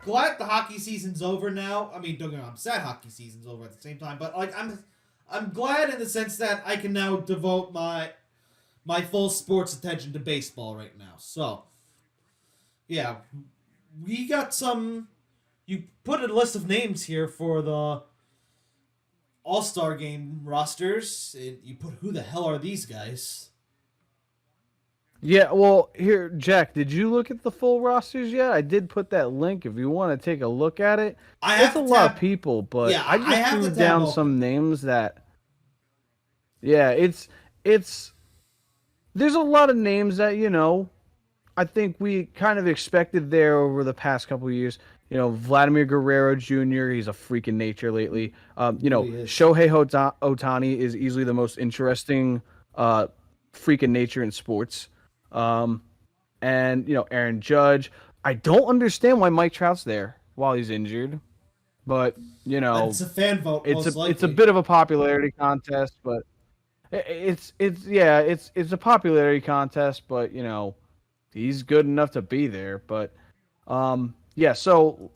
glad the hockey season's over now. I mean, don't get me wrong, I'm sad hockey season's over at the same time, but like I'm glad in the sense that I can now devote my full sports attention to baseball right now. So, yeah, we got some. You put a list of names here for the All-Star game rosters. And you put who the hell are these guys? Yeah, well, here, Jack, did you look at the full rosters yet? I did put that link if you want to take a look at it. I It's have a to lot of tab. people, but Yeah, I I just have threw the tab down open. some names that yeah, it's there's a lot of names that, I think we kind of expected there over the past couple of years. Vladimir Guerrero Jr., he's a freak in nature lately. Really is. Shohei Otani is easily the most interesting freak in nature in sports. Um, and Aaron Judge. I don't understand why Mike Trout's there while he's injured, but It's a fan vote, most it's a likely. bit of a popularity contest, but it's a popularity contest, but he's good enough to be there. But yeah. So,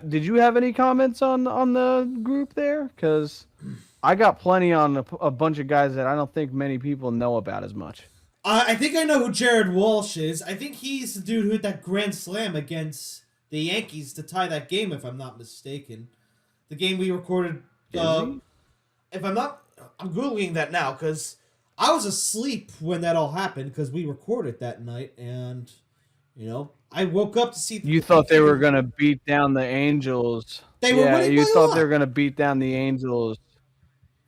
did you have any comments on the group there? Because I got plenty on a bunch of guys that I don't think many people know about as much. I think I know who Jared Walsh is. I think he's the dude who hit that grand slam against the Yankees to tie that game, if I'm not mistaken. The game we recorded. Is he? If I'm not, I'm googling that now because I was asleep when that all happened because we recorded that night, and I woke up to see You the thought they were freaking. gonna beat down the Angels. They were Yeah, winning by you a thought they were lot, gonna beat down the Angels.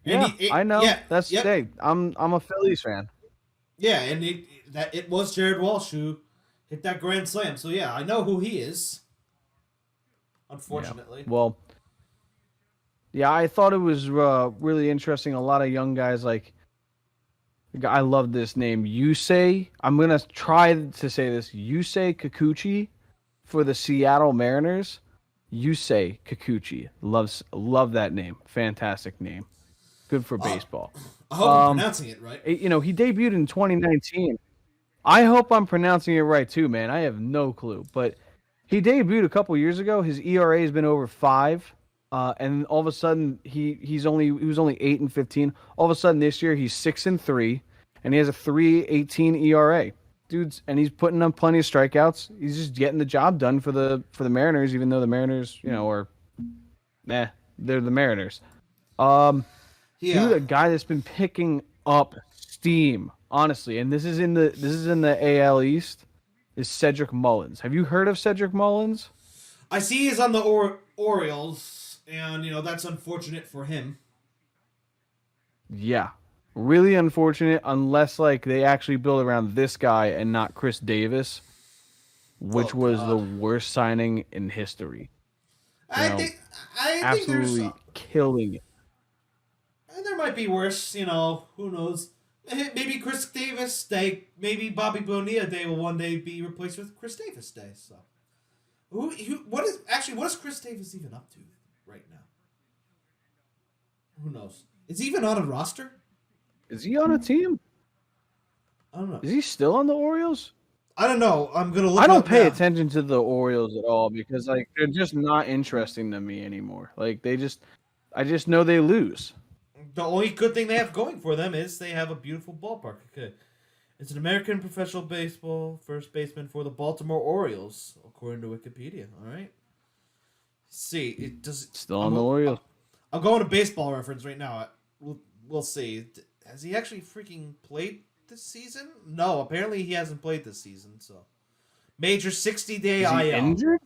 and Yeah, I know. yeah, That's yep, hey, I'm a Phillies fan. yeah, and it was Jared Walsh who hit that grand slam. So yeah, I know who he is. Yeah. Unfortunately. Well, yeah, I thought it was really interesting. A lot of young guys like I love this name. Yusei. I'm gonna try to say this. Yusei Kikuchi for the Seattle Mariners. Yusei Kikuchi. Love that name. Fantastic name. Good for Uh, baseball. I hope I'm Um, pronouncing it right. he debuted in 2019. I hope I'm pronouncing it right too, man. I have no clue, but he debuted a couple years ago. His ERA has been over 5, and all of a sudden he was only 8-15. All of a sudden this year he's 6-3, and he has a 3.18 ERA. And he's putting up plenty of strikeouts. He's just getting the job done for the Mariners, even though the Mariners, are they're the Mariners. Um, Dude, Yeah. a guy that's been picking up steam, honestly, and this is in the AL East, is Cedric Mullins. Have you heard of Cedric Mullins? I see he's on the Orioles, and that's unfortunate for him. Yeah. Really unfortunate unless like they actually build around this guy and not Chris Davis, Oh which was the God. worst signing in history. You I know, think I think there's absolutely killing it. there might be worse. Who knows? Maybe Chris Davis Day. Maybe Bobby Bonilla Day will one day be replaced with Chris Davis Day. So what is Chris Davis even up to right now? Who knows? Is he even on a roster? Is he on a team? I don't know. Is he still on the Orioles? I don't know. I'm gonna look I it don't up pay now. attention to the Orioles at all because like they're just not interesting to me anymore. I just know they lose. The only good thing they have going for them is they have a beautiful ballpark. Okay. It's an American professional baseball first baseman for the Baltimore Orioles, according to Wikipedia. All right. See, it does. Still on the Orioles. I'm going to baseball reference right now. We'll see. Has he actually freaking played this season? No, apparently he hasn't played this season. So, major 60-day Is he IL. injured?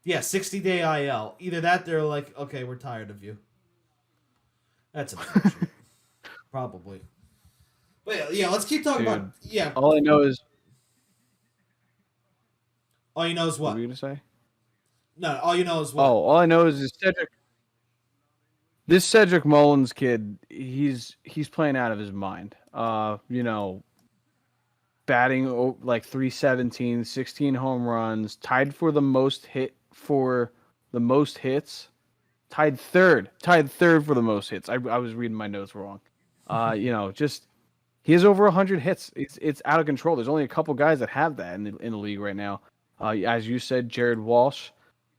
Yeah, 60-day IL. Either that, they're like, okay, we're tired of you. That's unfortunate. Probably. But yeah, let's keep talking about Dude, yeah. all I know is All you know is what were what? you gonna say? No, all you know is Oh, what? all I know is this Cedric Mullins kid. He's playing out of his mind. Batting like 317, 16 home runs, tied for the most hits. Tied third for the most hits. I was reading my notes wrong. Just he has over 100 hits. It's out of control. There's only a couple guys that have that in the league right now. As you said, Jared Walsh.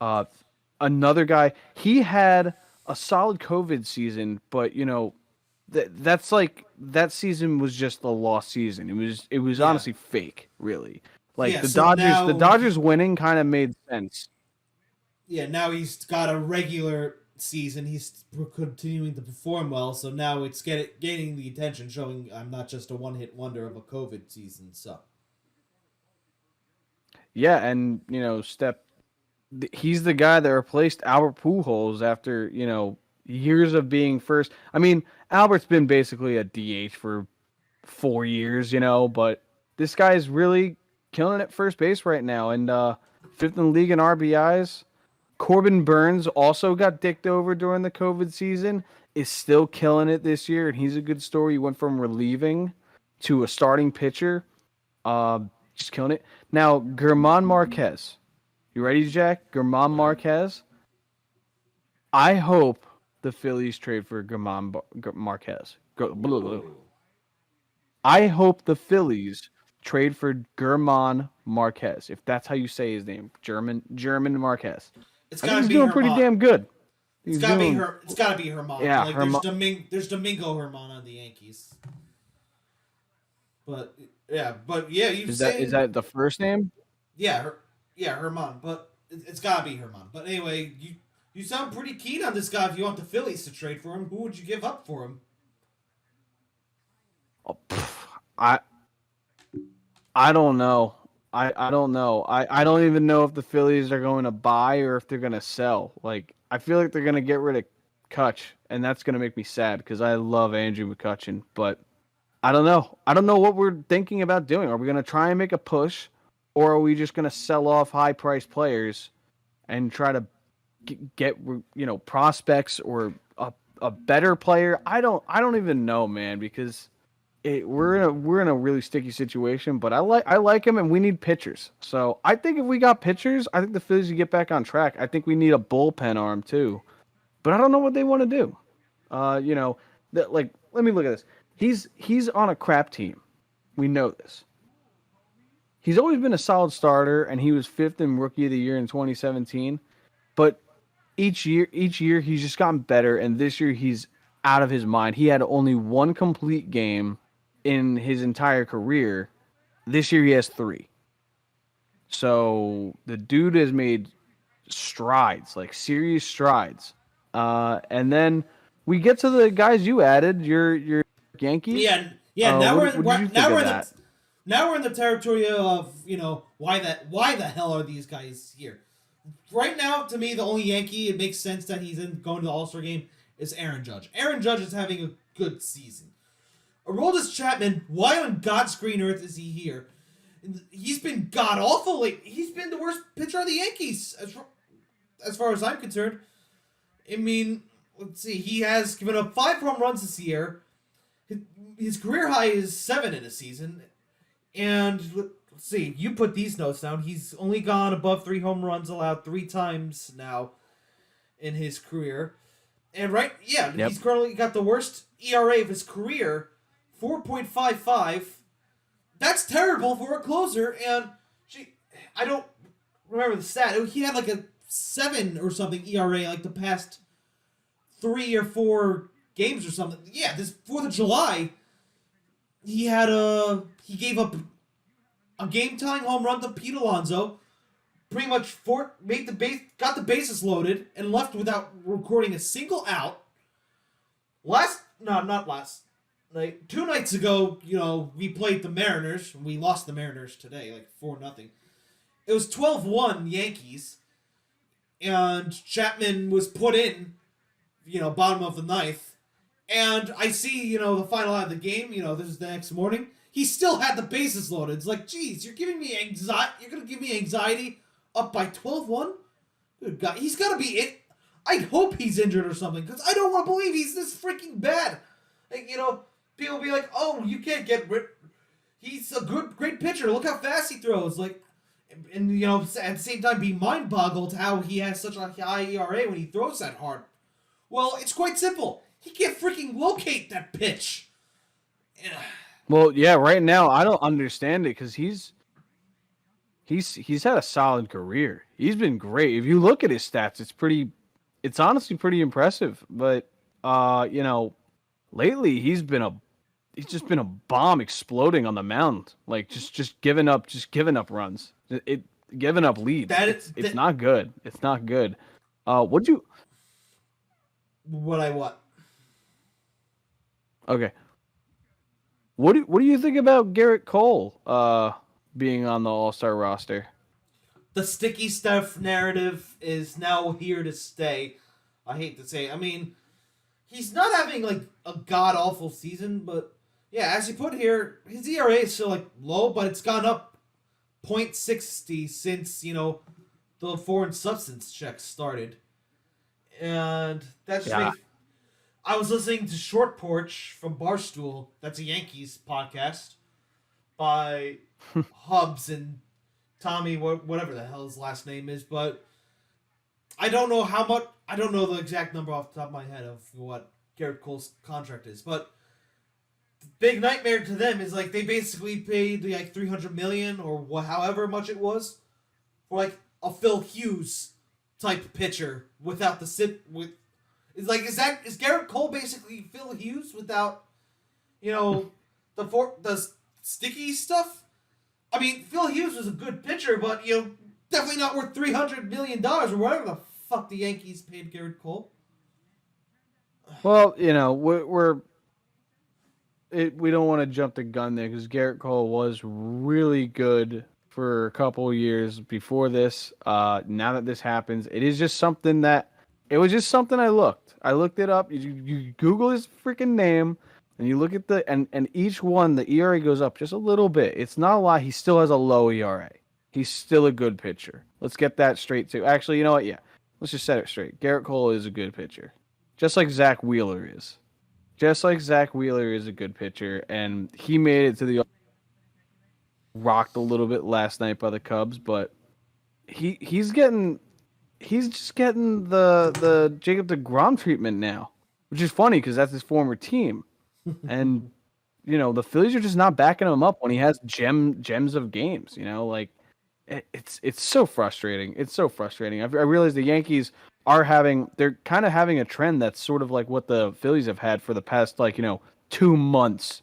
Uh, Another guy, he had a solid COVID season, but that's like that season was just a lost season. It was Yeah. honestly fake, really. Like Yeah, the so Dodgers, the now Dodgers winning kind of made sense. now he's got a regular season. He's continuing to perform well, so now it's gaining the attention, showing I'm not just a one-hit wonder of a COVID season. So Yeah, and he's the guy that replaced Albert Pujols after years of being first. I mean, Albert's been basically a DH for 4 years, but this guy's really killing it first base right now, and fifth in the league in RBIs. Corbin Burns also got dicked over during the COVID season, is still killing it this year, and he's a good story. He went from relieving to a starting pitcher, uh, just killing it. Now, German Marquez. You ready, Jack? German all right. Marquez. I hope the Phillies trade for Marquez. Ooh. I hope the Phillies trade for German Marquez, if that's how you say his name, German Marquez. It's I think gotta he's be doing pretty Herman. damn good. It's He's gotta be doing, her. It's gotta be Herman. yeah, Like there's Domingo Herman on the Yankees. But yeah, you is saying that the first name? yeah, Herman. But it's gotta be Herman. But anyway, you sound pretty keen on this guy. If you want the Phillies to trade for him, who would you give up for him? Oh, I I don't know. I don't know. I don't even know if the Phillies are going to buy or if they're going to sell. Like I feel like they're going to get rid of Kutch, and that's going to make me sad because I love Andrew McCutchen. But I don't know. I don't know what we're thinking about doing. Are we going to try and make a push, or are we just going to sell off high-priced players and try to get prospects or a better player? I don't even know, man, because we're in a really sticky situation, but I like him, and we need pitchers. So I think if we got pitchers, I think the Phillies would get back on track. I think we need a bullpen arm too, but I don't know what they want to do. That like let me look at this. He's on a crap team. We know this. He's always been a solid starter, and he was fifth in Rookie of the Year in 2017. But each year he's just gotten better, and this year he's out of his mind. He had only one complete game in his entire career. This year he has three. So the dude has made strides, like serious strides. And then we get to the guys you added, your Yankees. Yeah, yeah. Now What did you think of that? now we're in the territory of why the hell are these guys here? Right now, to me, the only Yankee it makes sense that he's in going to the All-Star game is Aaron Judge. Aaron Judge is having a good season. Aroldis Chapman, why on God's green earth is he here? He's been god awful. Like, he's been the worst pitcher of the Yankees as far as I'm concerned. I mean, let's see. He has given up 5 home runs this year. His career high is 7 in a season. And let's see. You put these notes down. He's only gone above 3 home runs allowed 3 times now in his career. And Yep. he's currently got the worst ERA of his career, 4.55. That's terrible for a closer. And I don't remember the stat. He had like a 7 or something ERA like the past 3 or 4 games or something. Yeah, this 4th of July, he gave up a game-tying home run to Pete Alonso. Pretty much got the bases loaded and left without recording a single out. Not last night. 2 nights ago, we played the Mariners. We lost the Mariners today, like 4-0. It was 12-1 Yankees, and Chapman was put in, bottom of the ninth. And I see, the final out of the game. This is the next morning. He still had the bases loaded. It's like, geez, you're giving me anxiety. You're gonna give me anxiety. Up by 12-1? Good God. He's got to be it. I hope he's injured or something, because I don't want to believe he's this freaking bad. Like, people be like, oh, you can't get rid. He's a great pitcher. Look how fast he throws. Like, and, at the same time be mind-boggled how he has such a high ERA when he throws that hard. Well, it's quite simple. He can't freaking locate that pitch. Well, yeah, right now I don't understand it because he's he's had a solid career. He's been great. If you look at his stats, it's honestly pretty impressive. But lately he's just been a bomb exploding on the mound. Like just giving up runs. Giving up leads. It's not good. It's not good. Would you What? Okay. What do you think about Garrett Cole being on the All-Star roster? The sticky stuff narrative is now here to stay. I hate to say it. I mean, he's not having like a god awful season, but yeah, as you put here, his ERA is still like low, but it's gone up 0.60 since, the foreign substance checks started. And that's just Yeah. I was listening to Short Porch from Barstool. That's a Yankees podcast by Hubs and Tommy, whatever the hell his last name is. But I don't know how much. I don't know the exact number off the top of my head of what Garrett Cole's contract is. But the big nightmare to them is like they basically paid like $300 million or however much it was for like a Phil Hughes type pitcher without the sit with. Is Garrett Cole basically Phil Hughes without, the sticky stuff? I mean, Phil Hughes was a good pitcher, but definitely not worth $300 million or whatever the fuck the Yankees paid Garrett Cole. Well, we don't want to jump the gun there because Garrett Cole was really good for a couple of years before this. Now that this happens, it is just something that it was just something I looked it up. You Google his freaking name and you look at and each one the ERA goes up just a little bit. It's not a lot. He still has a low ERA. He's still a good pitcher. Let's get that straight too. Actually, you know what? Yeah, let's just set it straight. Garrett Cole is a good pitcher, just like Zach Wheeler is. Just like Zach Wheeler is a good pitcher, and he made it to the rocked a little bit last night by the Cubs, but he's just getting the Jacob deGrom treatment now, which is funny because that's his former team, and the Phillies are just not backing him up when he has gems of games. It's so frustrating. It's so frustrating. I realize the Yankees they're kind of having a trend that's sort of like what the Phillies have had for the past 2 months.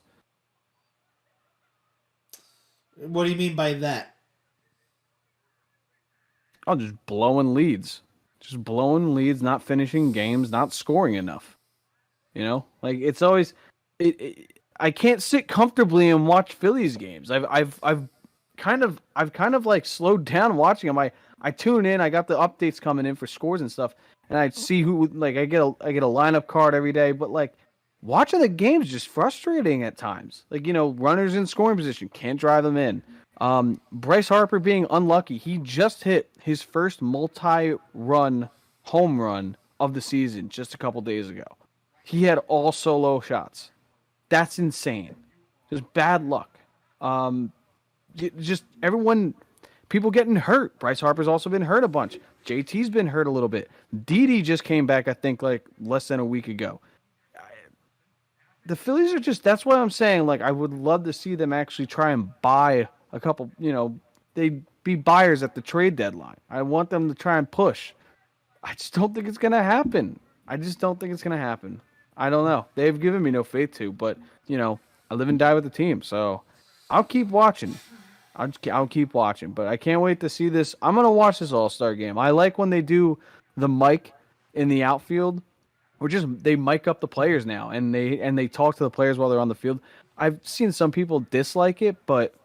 What do you mean by that? Oh, just blowing leads. Just blowing leads, not finishing games, not scoring enough. It's always I can't sit comfortably and watch Phillies games. I've kind of like slowed down watching them. I tune in, I got the updates coming in for scores and stuff, and I see who I get a lineup card every day, but watching the games is just frustrating at times. Runners in scoring position, can't drive them in. Bryce Harper being unlucky. He just hit his first multi-run home run of the season just a couple days ago. He had all solo shots. That's insane. Just bad luck. Just people getting hurt. Bryce Harper's also been hurt a bunch. JT's been hurt a little bit. Didi just came back, I think, less than a week ago. The Phillies are that's why I'm saying, I would love to see them actually try and buy a couple, they'd be buyers at the trade deadline. I want them to try and push. I just don't think it's going to happen. I don't know. They've given me no faith to, but, I live and die with the team, so I'll keep watching. I'll keep watching, but I can't wait to see this. I'm going to watch this All-Star game. I like when they do the mic in the outfield, or they mic up the players now, and they talk to the players while they're on the field. I've seen some people dislike it, but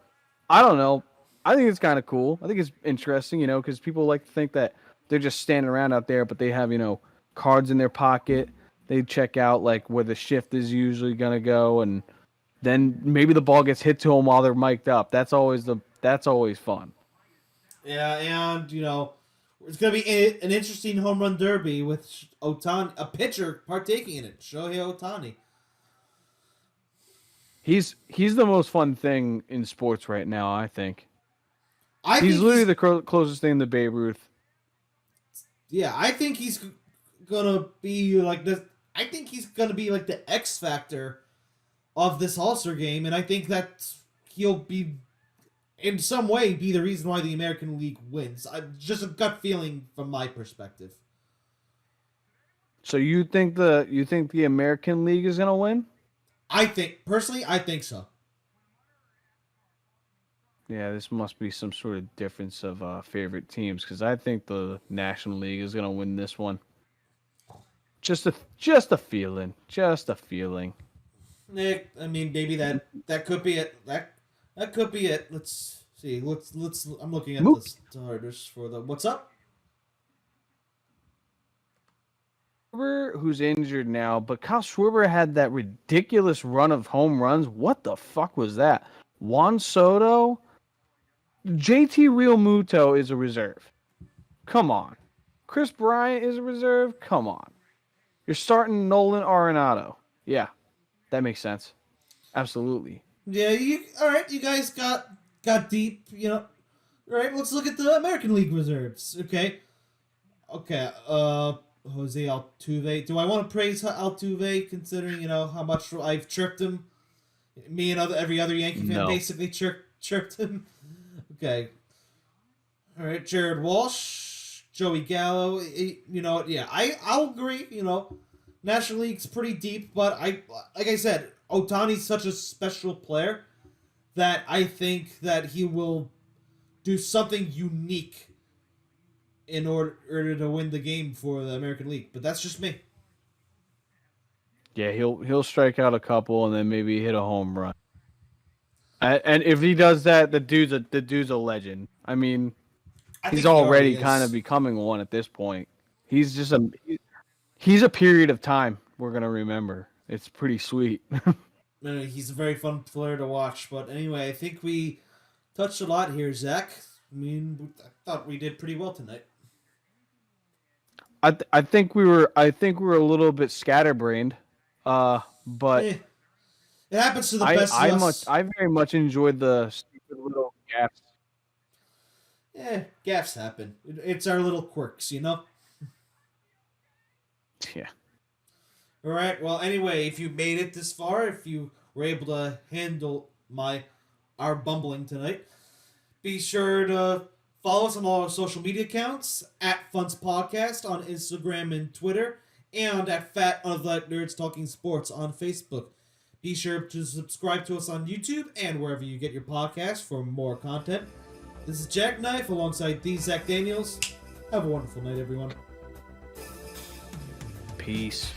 I don't know. I think it's kind of cool. I think it's interesting, because people like to think that they're just standing around out there, but they have, cards in their pocket. They check out where the shift is usually going to go, and then maybe the ball gets hit to them while they're mic'd up. That's always fun. Yeah, and it's gonna be an interesting home run derby with Ohtani, a pitcher partaking in it. Shohei Ohtani. He's the most fun thing in sports right now, I think. He's literally the closest thing to Babe Ruth. Yeah, I think he's gonna be like this. I think he's gonna be like the X factor of this All-Star game, and I think that he'll be in some way be the reason why the American League wins. Just a gut feeling from my perspective. So you think the American League is gonna win? I think so. Yeah, this must be some sort of difference of favorite teams because I think the National League is gonna win this one. Just a feeling, just a feeling. Nick, I mean, maybe that could be it. That could be it. Let's see. Let's. I'm looking at the starters for the. What's up? Schwarber, who's injured now, but Kyle Schwarber had that ridiculous run of home runs. What the fuck was that? Juan Soto, JT Realmuto is a reserve. Come on. Chris Bryant is a reserve. Come on. You're starting Nolan Arenado. Yeah, that makes sense. Absolutely. Yeah. All right? You guys got deep. All right. Let's look at the American League reserves. Okay. Okay. Jose Altuve. Do I want to praise Altuve considering how much I've chirped him? Me and every other Yankee fan basically chirped him. Okay. All right. Jared Walsh, Joey Gallo. Yeah. I'll agree. National League's pretty deep, but like I said, Ohtani's such a special player that I think that he will do something unique in order to win the game for the American League. But that's just me. Yeah, he'll strike out a couple and then maybe hit a home run. And if he does that, the dude's a legend. I mean, he's already kind of becoming one at this point. He's just he's a period of time we're gonna remember. It's pretty sweet. He's a very fun player to watch. But anyway, I think we touched a lot here, Zach. I mean, I thought we did pretty well tonight. I think we were a little bit scatterbrained, but it happens to the best of us. I very much enjoyed the stupid little gaffes. Yeah, gaffes happen. It's our little quirks, Yeah. All right. Well, anyway, if you made it this far, if you were able to handle our bumbling tonight, be sure to follow us on all our social media accounts at Funds Podcast on Instagram and Twitter, and at Fat Unlike Nerds Talking Sports on Facebook. Be sure to subscribe to us on YouTube and wherever you get your podcasts for more content. This is Jackknife alongside the Zach Daniels. Have a wonderful night, everyone. Peace.